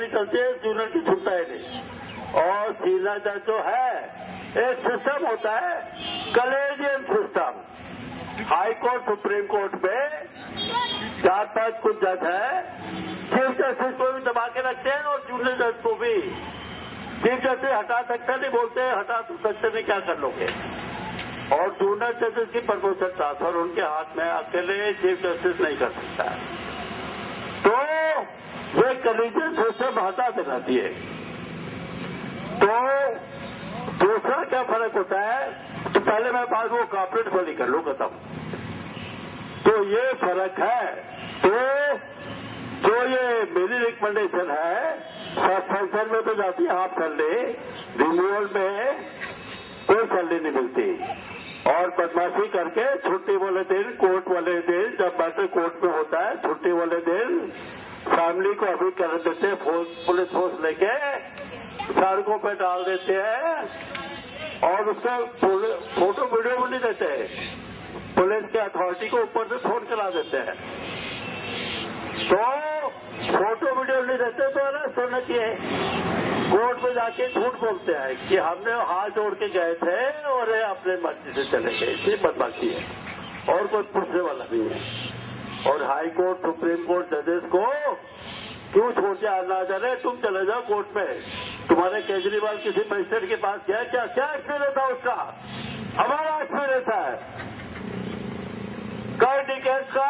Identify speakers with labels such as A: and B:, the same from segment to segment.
A: नहीं चलती है, जूनियर की छूटता है नहीं। और सीनियर जज जो है, एक सिस्टम होता है collegium system. High court supreme court में 4-5 कुछ जज है, चीफ जस्टिस को भी दबा के रखते हैं और जूनियर जज को भी। चीफ जस्टिस हटा सकते नहीं, बोलते हैं हटा तो सकते नहीं, क्या कर लोगे। और जूनियर जजेस की प्रमोशन ट्रांसफर उनके हाथ में, अकेले चीफ जस्टिस नहीं कर सकता है। तो ये कलीजियम सिस्टम हटा देना चाहिए। तो दूसरा क्या फर्क होता है, तो पहले मैं बात वो कॉर्पोरेट वाली कर लूं खत्म। तो ये फर्क है। तो जो ये मेरी रिकमेंडेशन है, सस्पेंशन में तो जाती है हाफ सैलरी, रिन्यूअल में कोई सैलरी नहीं मिलती। और बदमाशी करके छुट्टी वाले दिन, कोर्ट वाले दिन, जब मैटर कोर्ट में होता है, छुट्टी वाले दिन फैमिली को अभी कर देते हैं, पुलिस फोर्स लेके सड़कों पे डाल देते हैं और उसका फोटो वीडियो भी नहीं देते। पुलिस के अथॉरिटी को ऊपर से फोन करा देते हैं। तो फोटो वीडियो नहीं देते तो अरेस्ट होना चाहिए। कोर्ट में जाके झूठ बोलते हैं कि हमने हाथ जोड़ के गए थे और अपने मर्जी से चले गए, इसलिए बदमाशी है और कोई पूछने वाला नहीं है। और हाई कोर्ट सुप्रीम कोर्ट जजेस को क्यों छोड़ के आना जा रहे, तुम चले जाओ कोर्ट में। तुम्हारे केजरीवाल किसी मजिस्ट्रेट के पास गया क्या? क्या एक्सपीरियंस था उसका? हमारा एक्सपीरियंस है कई डिकेड्स का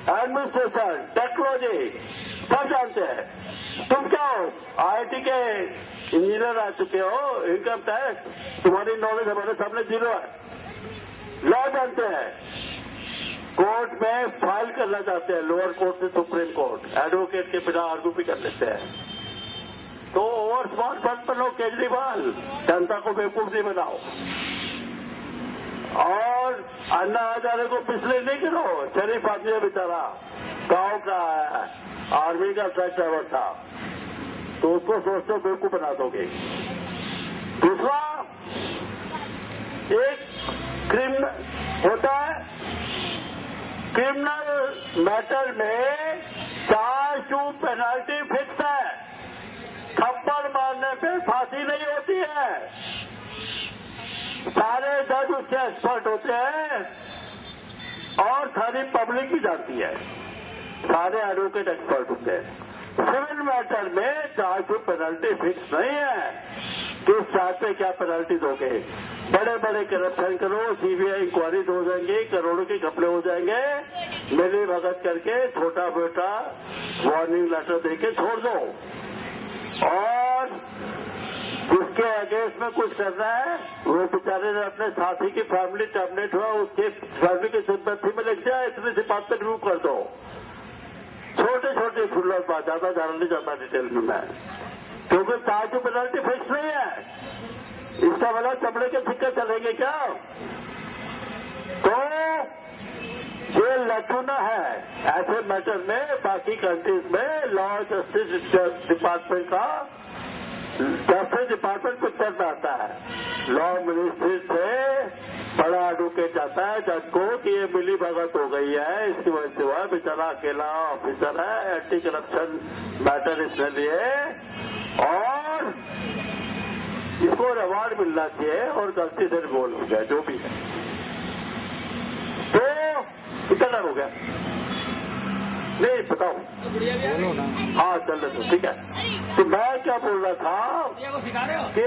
A: एडमिनिस्ट्रेशन, टेक्नोलॉजी सब जानते हैं। तुम क्या हो? IIT के इंजीनियर रह चुके हो, इनकम टैक्स, तुम्हारी नॉलेज हमारे सामने जीरो है। लॉ जानते हैं, कोर्ट में फाइल करना चाहते हैं, लोअर कोर्ट से सुप्रीम कोर्ट, एडवोकेट के बिना आर्गू भी कर लेते हैं। तो ओवर स्मार्ट फंड पर लो केजरीवाल, जनता को बेवकूफ नहीं बनाओ। और अन्ना हजारे को पिछले नहीं करो, शरीफ आदमी है बेचारा, गांव का है, आर्मी का ट्रक ड्राइवर था, तो उसको सोचते हो बेवकूफ बना दोगे। दूसरा, एक क्रिमिनल होता है, क्रिमिनल मैटर में चार्ज टू पेनल्टी फिक्स है, थप्पड़ मारने पे फांसी नहीं होती है। सारे जज उसके एक्सपर्ट होते हैं और सारी पब्लिक भी जानती है, सारे एडवोकेट एक्सपर्ट होते हैं। सिविल मैटर में चार्ज टू पेनल्टी फिक्स नहीं है, किस चार्ज पे क्या पेनल्टी दोगे। बड़े बड़े करप्शन करो, CBI इंक्वायरीज हो जाएंगी, करोड़ों के घपले हो जाएंगे, मिली भगत करके छोटा बेटा वार्निंग लेटर देके छोड़ दो। और जिसके अगेंस्ट में कुछ कर रहा है, वो बेचारे ने अपने साथी की फैमिली टर्मिनेट हुआ, उसके फैमिली की सिंपैथी में लग जाए, इतनी सी बात पर रिव्यू कर दो। छोटे छोटे फुल्लर बात, ज्यादा जाना नहीं जाता डिटेल में मैं, क्योंकि चार्ज टू पेनल्टी फिक्स नहीं है। इसका वाला चमड़े के सिक्के चलेंगे क्या? तो ये लचूना है ऐसे मैटर में। बाकी कंट्रीज में लॉ जस्टिस डिपार्टमेंट का, जस्टिस डिपार्टमेंट पिक्चर में आता है, लॉ मिनिस्ट्री से बड़ा एडवोकेट जाता है जज को कि ये मिली भगत हो गई है, इसकी वजह से हुआ, बेचारा अकेला ऑफिसर है, एंटी करप्शन मैटर इसने लिए और इसको रिवार्ड मिलना चाहिए और गलती से बोल हो गया जो भी है। तो कितना हो गया? नहीं बताओ। हाँ चल रहे तो ठीक है। तो मैं क्या बोल रहा था कि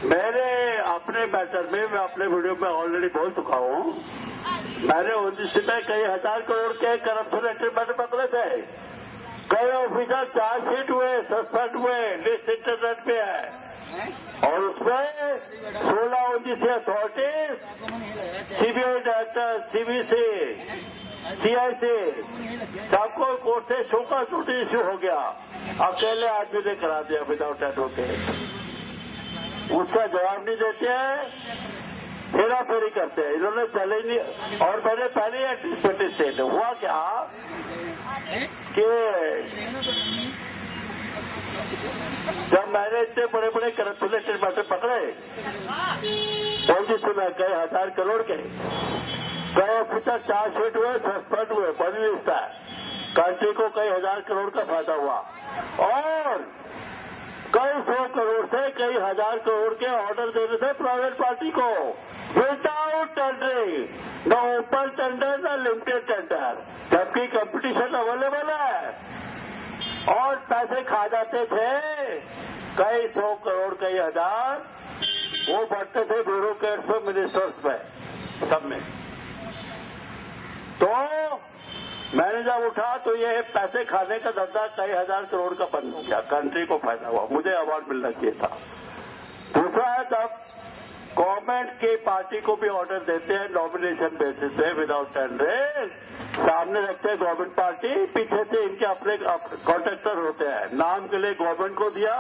A: मैंने अपने मैटर में, मैं अपने वीडियो में ऑलरेडी बोल चुका हूँ, मैंने ओजीसी में कई हजार करोड़ के करप्शन एक्टिविटी पकड़े थे। कई ऑफिसर चार्जशीट हुए, सस्पेंड हुए, लिस्ट इंटरनेट पे है और उसमें 16 OGC authorities, CBI director, CBC, CIC सबको कोर्ट से शोका नोटिस इश्यू हो गया। अकेले आदमी ने करा दिया विदाउट एडवोकेट। उसका जवाब नहीं देते हैं, फेरा फेरी करते हैं। इन्होंने चैलेंज नहीं, और मैंने पहले एंटीसिपेटेड स्टेट हुआ क्या कि जब मैंने इतने बड़े बड़े करप्शन मैटर पकड़े, ओजीसी में कई हजार करोड़ के, कई ऑफिसर चार्जशीट हुए, सस्पेंड हुए, बड़ी लिस्ट है, कंट्री को कई हजार करोड़ का फायदा हुआ और कई 100 करोड़ से कई हजार करोड़ के ऑर्डर देने थे प्राइवेट पार्टी को विदाउट टेंडरिंग, न ओपन टेंडर न लिमिटेड टेंडर, जबकि कंपटीशन अवेलेबल है और पैसे खा जाते थे कई 100 करोड़ कई हजार, वो बढ़ते थे ब्यूरोक्रेट्स में, मिनिस्टर्स में, सब में। तो मैंने जब उठा तो ये पैसे खाने का धंधा कई हजार करोड़ का बंद हो गया, कंट्री को फायदा हुआ, मुझे अवार्ड मिलना चाहिए था। दूसरा है तब गवर्नमेंट की पार्टी को भी ऑर्डर देते हैं नॉमिनेशन बेसिस पे विदाउट टेंडर, सामने रखते हैं गवर्नमेंट पार्टी, पीछे से इनके अपने कॉन्ट्रैक्टर होते हैं, नाम के लिए गवर्नमेंट को दिया,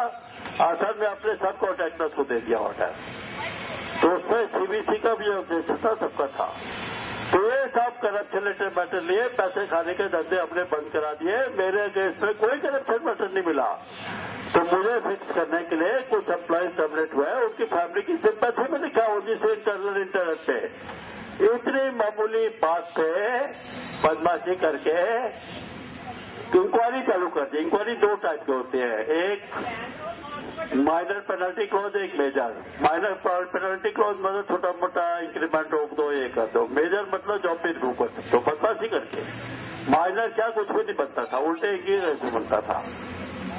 A: असल में अपने सब कॉन्ट्रैक्टर्स को दे दिया ऑर्डर। तो उसमें सीबीसी का भी उद्देश्य था, सबका था। तो ये सब करप्शन रिलेटेड मैटर लिए, पैसे खाने के धंधे अपने बंद करा दिए। मेरे केस में कोई करप्शन मैटर नहीं मिला, तो मुझे फिक्स करने के लिए कुछ एम्प्लॉइज टर्मिनेट हुए, उनकी फैमिली की सिंपैथी में लिखा हो जिसे इंटरनल इंटरेस्ट पे इतनी मामूली बात पे बदमाशी करके इंक्वायरी चालू कर दी। इंक्वायरी 2 टाइप के होते हैं, एक माइनर पेनल्टी क्लॉज, एक मेजर। माइनर पेनल्टी क्लॉज मतलब छोटा मोटा इंक्रीमेंट रोक दो, ये कर दो। मेजर मतलब जॉब पे रिमूव कर सकते हो बदमाशी करके। माइनर क्या, कुछ भी नहीं बनता था, उल्टे ही ऐसे बनता था।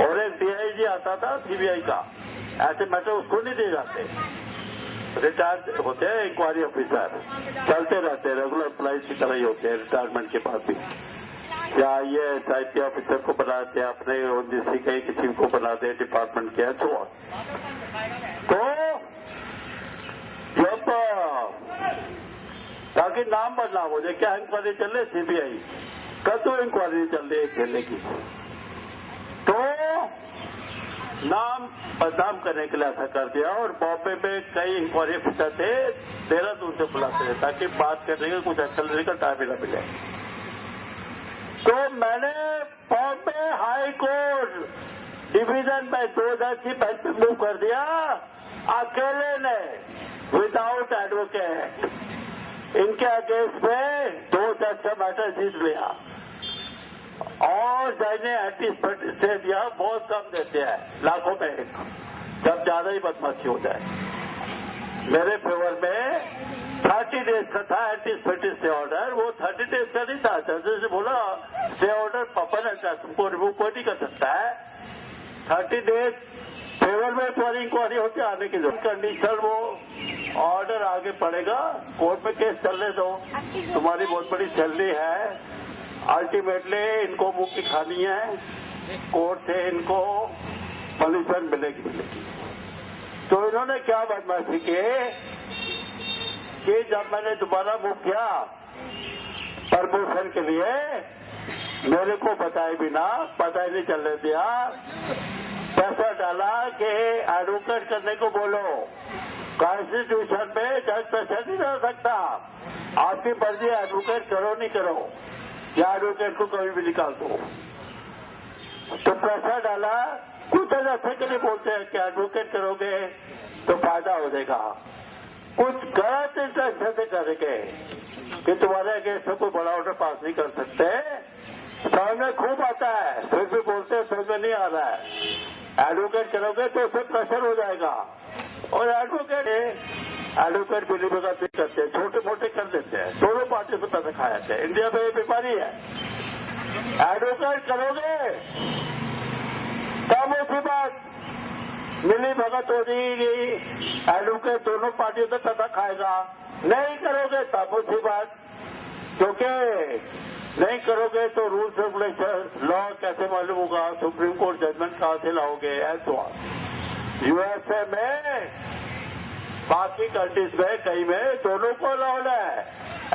A: और एक डीआईजी आता था सीबीआई का, ऐसे मैटर उसको नहीं दिए जाते, रिटायर्ड होते हैं इंक्वायरी ऑफिसर, चलते रहते हैं, रेगुलर एम्प्लॉइज की तरह ही होते हैं रिटायरमेंट के बाद भी। या ये एसआईटी ऑफिसर को बनाते हैं, अपने ओजीसी के किसी को बनाते हैं डिपार्टमेंट के, तो जब ताकि नाम बदनाम हो जाए, क्या इंक्वायरी चल रही सीबीआई कल तो इंक्वायरी चल रही है खेलने की, तो नाम बदनाम करने के लिए ऐसा कर दिया। और बॉम्बे में कई इंक्वायरी ऑफिसर थे, देहरादून से बुलाते थे ताकि बात करने का कुछ एक्शन लेने का टाइम ही न मिले। तो मैंने बॉम्बे हाई कोर्ट डिवीजन में 2 जज की बेंच पे मूव कर दिया, अकेले ने, विदाउट एडवोकेट। इनके अगेंस्ट में 2 जज का मैटर जीत लिया और जज ने एंटी स्टे दिया, बहुत कम देते हैं, लाखों में एक, जब ज्यादा ही बदमाशी हो जाए। मेरे फेवर में 30 डेज का था एंटी स्टे ऑर्डर, वो 30 डेज का नहीं था। जज से बोला स्टे ऑर्डर परमानेंट है, तुमको रिमूव कोई नहीं कर सकता है, 30 डेज फेवर में तुम्हारी इंक्वायरी होती है आने की जरूरत। कंडीशन वो ऑर्डर आगे पड़ेगा, कोर्ट में केस चलने दो, तुम्हारी बहुत बड़ी सैलरी है, अल्टीमेटली इनको मुंह की खानी है, कोर्ट से इनको पनिशमेंट मिलेगी। तो इन्होंने क्या बदमाशी की कि जब मैंने दोबारा मूव किया प्रमोशन के लिए, मेरे को बताए बिना, पता ही नहीं चलने दिया, पैसा डाला कि एडवोकेट करने को बोलो। कॉन्स्टिट्यूशन में जज प्रेशर नहीं डाल सकता, आपकी मर्जी एडवोकेट करो नहीं करो, या एडवोकेट को कभी भी निकाल दो। तो प्रेशर डाला, कुछ ऐसे के लिए बोलते हैं कि एडवोकेट करोगे तो फायदा हो जाएगा, कुछ गलत इंटेंशन से करेंगे कि तुम्हारे अगेंस्ट में कोई बड़ा ऑर्डर पास नहीं कर सकते। समझ में खूब आता है, फिर भी बोलते हैं समझ में नहीं आ रहा है। एडवोकेट करोगे तो उससे प्रेशर हो जाएगा, और एडवोकेट बिली बगाती करते हैं, छोटे मोटे कर देते हैं, दोनों पार्टी से पैसे खा जाते हैं। इंडिया में ये बीमारी है, एडवोकेट करोगे तब उसी बात मिली भगत हो जाएगी, एडवोकेट दोनों पार्टियों से पैसा खाएगा। नहीं करोगे तब उसी बात, क्योंकि नहीं करोगे तो रूल्स रेगुलेशन लॉ कैसे मालूम होगा, सुप्रीम कोर्ट जजमेंट कहां से लाओगे, ऐसा। यूएसए में, बाकी कंट्रीज में, कई में दोनों को अलाउड है,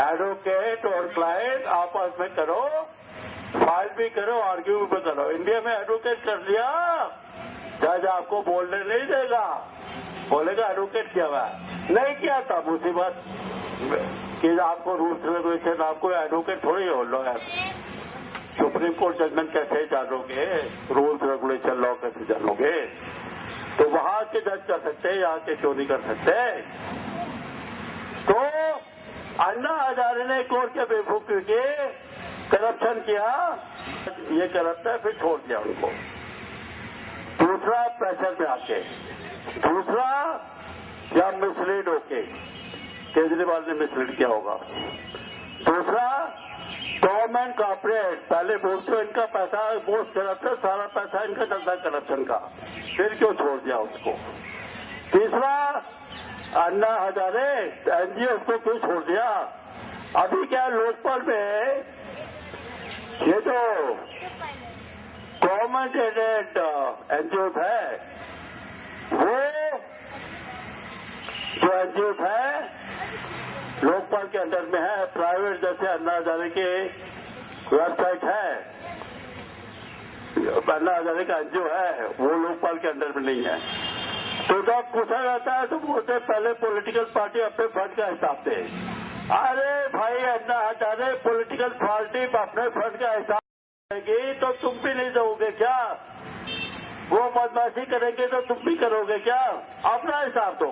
A: एडवोकेट और क्लाइंट आपस में करो, फाइल भी करो, आर्ग्यू भी करो। इंडिया में एडवोकेट कर लिया, जज आपको बोलने नहीं देगा, बोलेगा एडवोकेट किया हुआ, नहीं किया तब उसी बात कि आपको रूल्स रेगुलेशन, आपको एडवोकेट थोड़ी हो लो है। सुप्रीम कोर्ट जजमेंट कैसे जानोगे, रूल्स रेगुलेशन लॉ कैसे जानोगे? तो वहां के जज कर सकते हैं, यहाँ के क्यों नहीं कर सकते? तो अन्ना हजारे ने कोर्ट के बेवकूफी के करप्शन किया, ये करप्ट है, फिर छोड़ दिया उनको। दूसरा प्रेशर पे आके, दूसरा या मिसलीड होके, केजरीवाल ने मिसलीड किया होगा। दूसरा गवर्नमेंट कॉर्पोरेट, पहले बोलते इनका पैसा मोस्ट करप्शन, सारा पैसा इनका चलता है करप्शन का, फिर क्यों छोड़ दिया उसको। तीसरा अन्ना हजारे एनजीओ को क्यों छोड़ दिया। अभी क्या लोकपाल में ये जो गवर्नमेंट एडेड एनजीओ है, वो जो एनजीओ है लोकपाल के अंडर में है, प्राइवेट जैसे अन्ना हजारे के वेबसाइट है, अन्ना हजारे का एनजीओ है, वो लोकपाल के अंडर में नहीं है। तो जब पूछा जाता है तो बोलते पहले पॉलिटिकल पार्टी अपने फंड का हिसाब दे। अरे भाई अन्ना हजारे पॉलिटिकल पार्टी अपने फंड का हिसाब देगी तो तुम भी नहीं दोगे क्या। वो बदमाशी करेंगे तो तुम भी करोगे क्या। अपना हिसाब दो,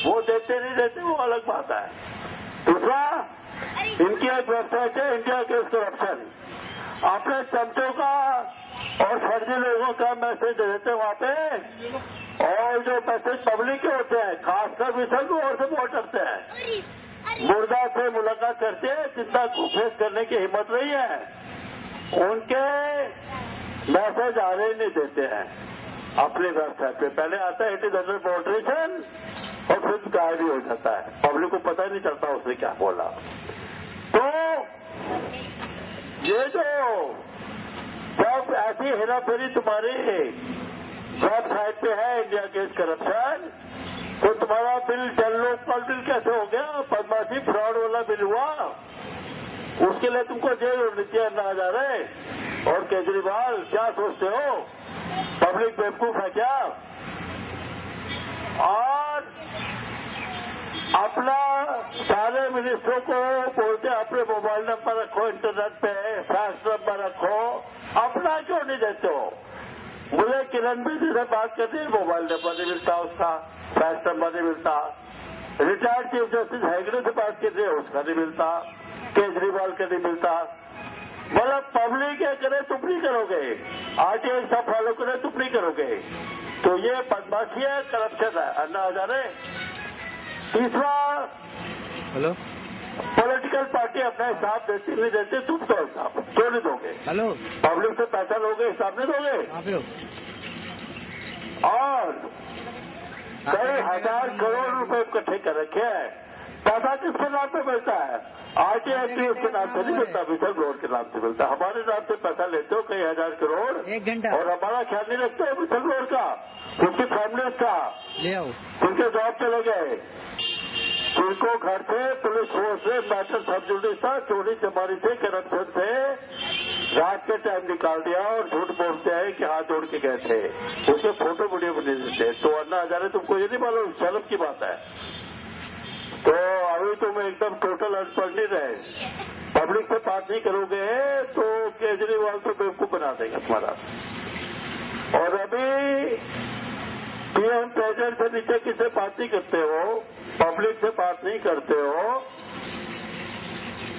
A: वो देते नहीं देते वो अलग बात है। दूसरा, इनकी एक वेबसाइट है इंडिया अगेंस्ट करप्शन, अपने चमचों का और फर्जी लोगों का मैसेज देते हैं वहां पे, और जो मैसेज पब्लिक के होते हैं, खासकर विशल और से बहुत डरते हैं, मुर्दा से मुलाकात करते हैं, चिंता को फेस करने की हिम्मत नहीं है, उनके मैसेज आने नहीं देते हैं अपनी वेबसाइट पे। पहले आता है इट इज अंडर मॉडरेशन और फिर गायब भी हो जाता है, पब्लिक को पता ही नहीं चलता उसने क्या बोला। तो ये जो जब ऐसी हेराफेरी तुम्हारी वेबसाइट पे है इंडिया अगेंस्ट करप्शन, तो तुम्हारा बिल जल लोकपाल बिल कैसे हो गया, बदमाशी फ्रॉड वाला बिल हुआ, उसके लिए तुमको जेल होनी चाहिए अन्ना हजारे और केजरीवाल। क्या सोचते हो पब्लिक बेवकूफ है क्या। और अपना सारे मिनिस्टरों को बोलते अपने मोबाइल नंबर रखो, इंटरनेट पे फैक्स नंबर रखो, अपना क्यों नहीं देते हो। मुझे किरण बेदी से बात करती है, मोबाइल नंबर नहीं मिलता उसका, फैक्स नंबर नहीं मिलता। रिटायर्ड चीफ जस्टिस हेगड़े से बात करती है, उसका नहीं मिलता, केजरीवाल का नहीं मिलता। मतलब पब्लिक क्या करे तुम नहीं करोगे, आरटीआई सब फॉलो करे तुम नहीं करोगे। तो ये बदमाशी है, करप्शन है अन्ना हजारे। तीसरा,
B: हेलो,
A: पॉलिटिकल पार्टी अपना हिसाब देती नहीं देती, तुम तो हिसाब क्यों नहीं दोगे।
B: हेलो,
A: पब्लिक से पैसा लोगे, हिसाब नहीं दोगे। और कई हजार करोड़ रुपए इकट्ठे कर रखे हैं, पैसा किसके नाम पे मिलता है, आरटीआई के नाम से नहीं मिलता, विशल रोड के नाम से मिलता। हमारे नाम से पैसा लेते हो कई हजार करोड़,
B: 1 घंटा,
A: और हमारा ख्याल नहीं रखते हो विशल रोड का, उसकी फैमिली का,
B: ले आओ,
A: उनके जॉब चले गए, जिनको घर से पुलिस फोर्स से मैटर सब जुडिस था, चोरी चमारी से, करप्शन से रात के टाइम निकाल दिया और झूठ बोलते हैं कि हाथ जोड़ के गए थे, उसके फोटो वीडियो बने देते। तो अन्ना हजारे तुमको ये नहीं मालूम, शर्म की बात है। तो अभी तुम एकदम टोटल अनपढ़ नहीं रहे, पब्लिक से बात नहीं करोगे तो केजरीवाल तो बेवकूफ बना देगा तुम्हारा। और अभी पीएम प्रेसिडेंट से नीचे किसी बात नहीं करते हो, पब्लिक से बात नहीं करते हो,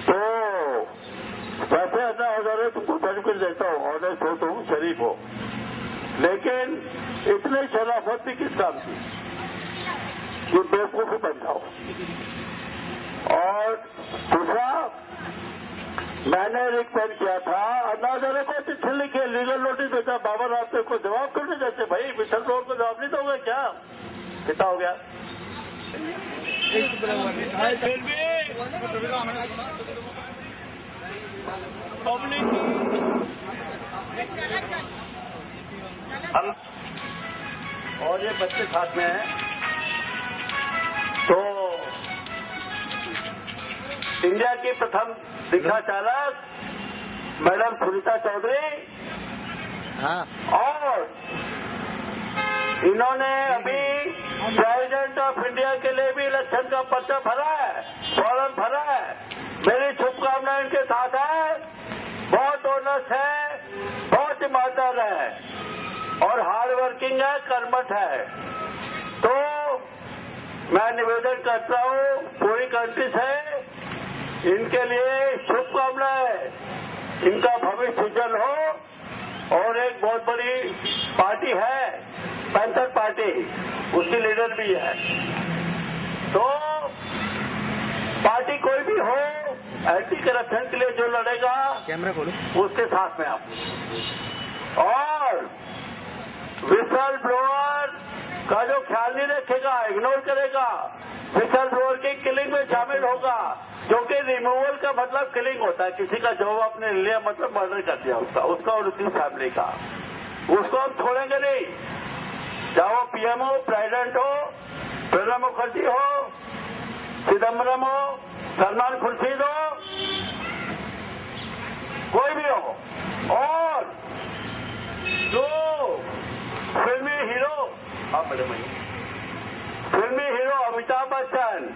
A: तो वैसे अन्ना हजारे तुमको सर्टिफिकेट देता हो, ऑनेस्ट हो तुम, शरीफ हो, लेकिन इतने शराफत भी किस काम की, ये बेवकूफी बन जाओ। और दूसरा, मैंने रिक्वेस्ट किया था अन्ना हजारे को चिट्ठी लिखे, लीगल नोटिस भेजा, बाबा रास्ते को जवाब क्यों नहीं देते भाई, विशल रोड को जवाब नहीं दोगे क्या, कितना हो गया। और ये बच्चे साथ में हैं, तो इंडिया की प्रथम दीक्षा चालक मैडम सुनीता चौधरी, और इन्होंने अभी प्रेसिडेंट ऑफ इंडिया के लिए भी इलेक्शन का पर्चा भरा है, फॉर्म भरा है। मेरी शुभकामनाएं इनके साथ है, बहुत ऑनेस्ट है, बहुत ईमानदार है और हार्ड वर्किंग है, कर्मठ है। तो मैं निवेदन करता हूं पूरी कंट्री से, इनके लिए शुभकामनाएं। इनका भविष्य उज्जवल हो। और एक बहुत बड़ी पार्टी है पैंथर पार्टी, उसकी लीडर भी है। तो पार्टी कोई भी हो, एंटी करप्शन के लिए जो लड़ेगा
B: कैमरा खोलो,
A: उसके साथ में आप। और विसल ब्लोअर का जो ख्याल नहीं रखेगा, इग्नोर करेगा, विसल ब्लोअर की किलिंग में शामिल होगा, जो कि रिमूवल का मतलब किलिंग होता है, किसी का जॉब आपने लिया मतलब मर्डर कर दिया उसका और उसकी फैमिली का, उसको हम छोड़ेंगे नहीं। चाहे वो पीएम हो, प्रेसिडेंट हो, प्रणब मुखर्जी हो, चिदम्बरम हो, सलमान खुर्शीद हो, कोई भी हो। और जो फिल्मी हीरो, आप बड़े भाई, फिल्मी हीरो अमिताभ बच्चन,